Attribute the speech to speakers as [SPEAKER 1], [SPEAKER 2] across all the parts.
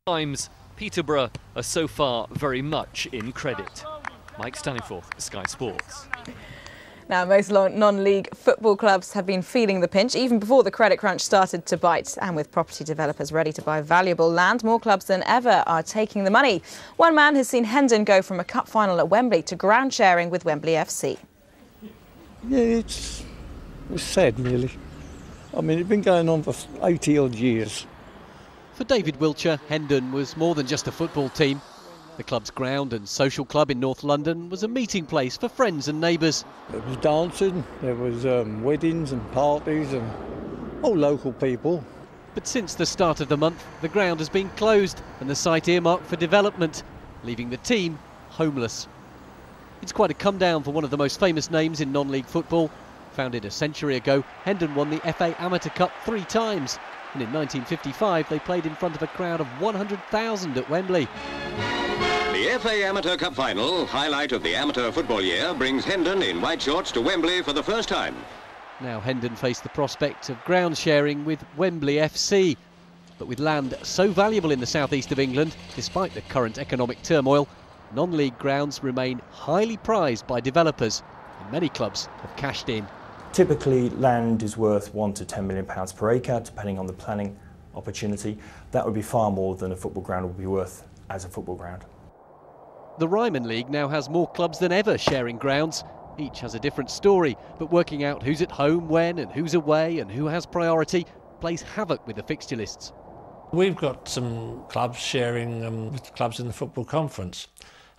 [SPEAKER 1] Times, Peterborough are so far very much in credit. Mike Stanningforth, Sky Sports.
[SPEAKER 2] Now, most non-league football clubs have been feeling the pinch even before the credit crunch started to bite. And with property developers ready to buy valuable land, more clubs than ever are taking the money. One man has seen Hendon go from a cup final at Wembley to ground sharing with Wembley FC.
[SPEAKER 3] Yeah, it's sad, really. I mean, it's been going on for 80-odd years.
[SPEAKER 4] For David Wiltshire, Hendon was more than just a football team. The club's ground and social club in North London was a meeting place for friends and neighbours.
[SPEAKER 3] There was dancing, there was weddings and parties and all local people.
[SPEAKER 4] But since the start of the month, the ground has been closed and the site earmarked for development, leaving the team homeless. It's quite a come down for one of the most famous names in non-league football. Founded a century ago, Hendon won the FA Amateur Cup 3 times. And in 1955, they played in front of a crowd of 100,000 at Wembley.
[SPEAKER 5] The FA Amateur Cup final, highlight of the amateur football year, brings Hendon in white shorts to Wembley for the first time.
[SPEAKER 4] Now Hendon face the prospect of ground sharing with Wembley FC. But with land so valuable in the southeast of England, despite the current economic turmoil, non-league grounds remain highly prized by developers, and many clubs have cashed in.
[SPEAKER 6] Typically, land is worth £1 to £10 million per acre, depending on the planning opportunity. That would be far more than a football ground would be worth as a football ground.
[SPEAKER 4] The Ryman League now has more clubs than ever sharing grounds. Each has a different story, but working out who's at home when and who's away and who has priority plays havoc with the fixture lists.
[SPEAKER 7] We've got some clubs sharing with clubs in the football conference.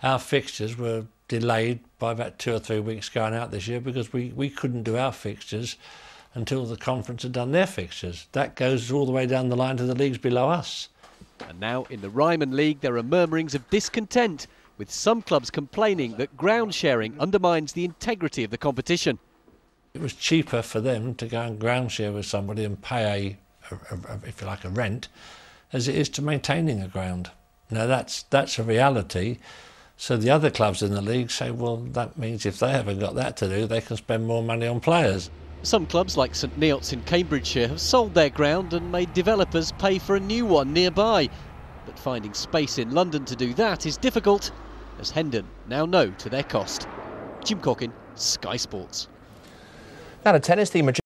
[SPEAKER 7] Our fixtures were delayed by about 2 or 3 weeks going out this year because we couldn't do our fixtures until the conference had done their fixtures. That goes all the way down the line to the leagues below us.
[SPEAKER 4] And now in the Ryman League there are murmurings of discontent, with some clubs complaining that ground sharing undermines the integrity of the competition.
[SPEAKER 7] It was cheaper for them to go and ground share with somebody and pay if you like, a rent, as it is to maintaining a ground. Now that's a reality. So the other clubs in the league say, well, that means if they haven't got that to do, they can spend more money on players.
[SPEAKER 4] Some clubs like St Neots in Cambridgeshire have sold their ground and made developers pay for a new one nearby. But finding space in London to do that is difficult, as Hendon now know to their cost. Jim Corkin, Sky Sports.
[SPEAKER 8] Now to tennis, the